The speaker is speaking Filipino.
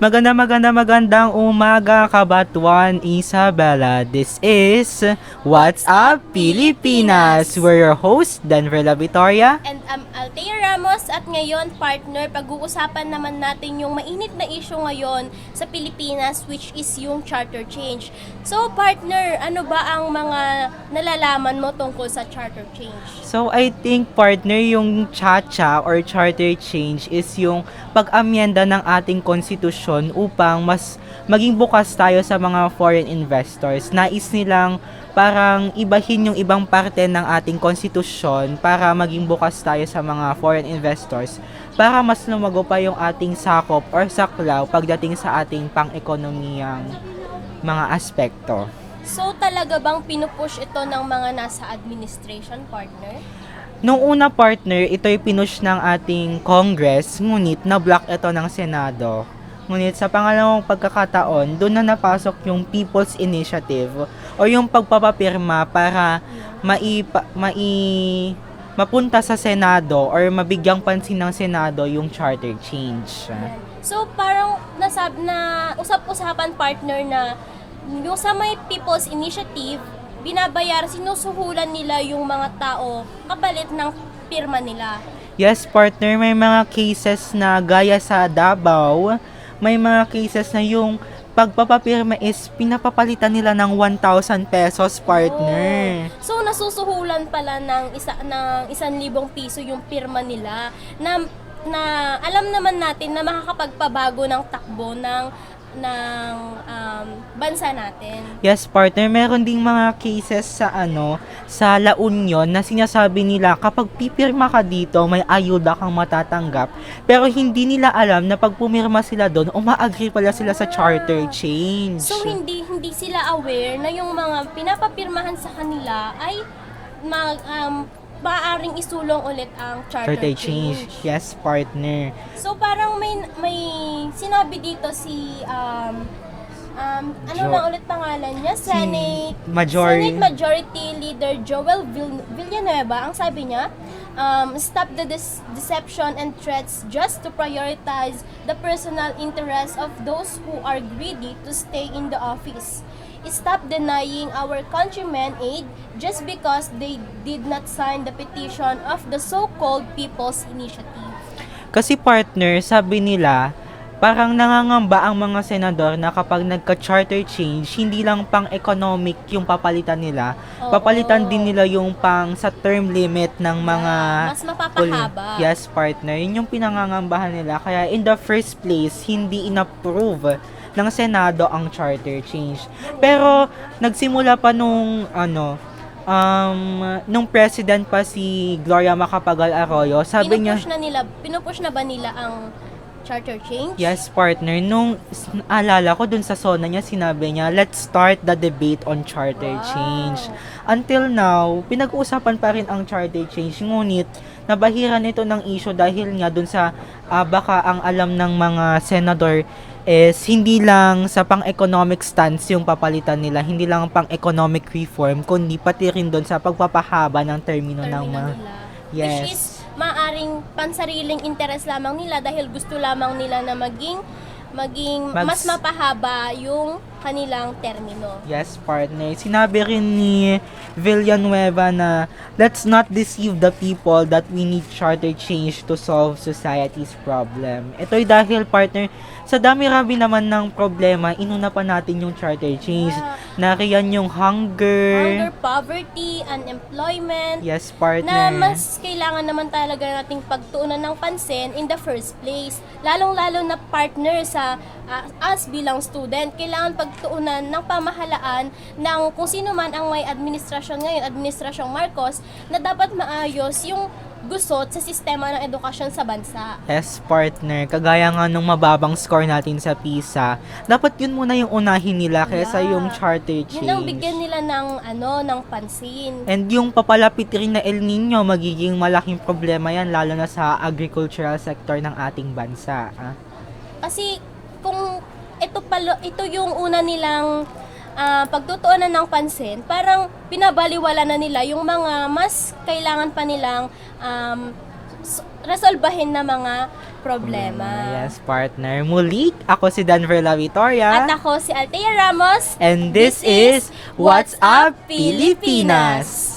Magandang umaga, Kabatuan Isabela. This is What's Up Pilipinas. We're your host, Denver Victoria. And I'm Althea Ramos at ngayon, partner, pag-uusapan naman natin yung mainit na issue ngayon sa Pilipinas, which is yung charter change. So, partner, ano ba ang mga nalalaman mo tungkol sa charter change? So, I think, partner, yung CHA or charter change is yung pag-amyenda ng ating konstitusyon upang mas maging bukas tayo sa mga foreign investors. Nais nilang parang ibahin yung ibang parte ng ating konstitusyon para maging bukas tayo sa mga foreign investors para mas lumago pa yung ating sakop or saklaw pagdating sa ating pang-ekonomiyang mga aspekto. So, talaga bang pinupush ito ng mga nasa administration, partner? Nung una, partner, ito'y pinush ng ating Congress, ngunit na-block ito ng Senado. Ngunit sa pangalawang pagkakataon, doon na napasok yung People's Initiative o yung pagpapapirma para mapunta sa Senado or mabigyang pansin ng Senado yung charter change. So, parang usap-usapan, partner, na yung sa may People's Initiative, sinusuhulan nila yung mga tao kapalit ng pirma nila. Yes, partner, may mga cases na gaya sa Davao, may mga cases na yung pagpapapirma is pinapapalitan nila ng 1,000 pesos, partner. Oh. So, nasusuhulan pala ng 1,000 piso yung pirma nila na alam naman natin na makakapagpabago ng takbo ng bansa natin. Yes, partner, meron ding mga cases sa La Union na sinasabi nila kapag pipirma ka dito, may ayuda kang matatanggap. Pero hindi nila alam na pag pumirma sila doon, uma-agree pala sila sa charter change. So hindi sila aware na yung mga pinapapirmahan sa kanila ay maaaring isulong ulit ang charter change. Yes, partner. So parang may sinabi dito si ano na ulit pangalan niya? Senate Majority Leader Joel Villanueva. Ang sabi niya, stop the deception and threats just to prioritize the personal interests of those who are greedy to stay in the office. Stop denying our countrymen aid just because they did not sign the petition of the so-called People's Initiative. Kasi, partner, sabi nila, parang nangangamba ang mga senador na kapag nagka-charter change, hindi lang pang-economic yung papalitan nila. Oo. Papalitan din nila yung pang sa term limit ng mga... mas mapapahaba. Yes, partner. Yun yung pinangangambahan nila. Kaya in the first place, hindi in-approve ng Senado ang charter change. Pero nagsimula pa nung president pa si Gloria Macapagal Arroyo, sabi niya, pinupush na ba nila ang charter change? yes, partner. Nung alala ko dun sa sona niya, sinabi niya, let's start the debate on charter change. Until now, pinag-uusapan pa rin ang charter change. Ngunit, nabahiran ito ng issue dahil nga dun sa baka ang alam ng mga senador is hindi lang sa pang-economic stance yung papalitan nila, hindi lang pang-economic reform, kundi pati rin doon sa pagpapahaba ng termino ng mga... nila. Yes. Which is maaring pansariling interes lamang nila dahil gusto lamang nila na maging mas mapahaba yung kanilang termino. Yes, partner. Sinabi rin ni Villanueva na let's not deceive the people that we need charter change to solve society's problem. Ito'y dahil, partner, sa dami-rami naman ng problema, inuna pa natin yung charter change. Nariyan yung hunger, poverty, unemployment. Yes, partner. Na mas kailangan naman talaga nating pagtuunan ng pansin in the first place. Lalong-lalo na, partner, sa us bilang student, kailangan pagtuunan ng pamahalaan ng kung sino man ang may administrasyon ngayon, Administrasyong Marcos, na dapat maayos yung gusot sa sistema ng edukasyon sa bansa. Yes, partner. Kagaya nga nung mababang score natin sa PISA, dapat yun muna yung unahin nila kaysa yung charter change. Yun ang bigyan nila ng pansin. And yung papalapit rin na El Nino, magiging malaking problema yan, lalo na sa agricultural sector ng ating bansa. Kasi kung ito yung una nilang pagtutuunan ng pansin, parang pinabaliwala na nila yung mga mas kailangan pa nilang resolbahin na mga problema. Yes, partner. Muli, ako si Danver La Victoria. At ako si Althea Ramos. And this is What's Up Pilipinas!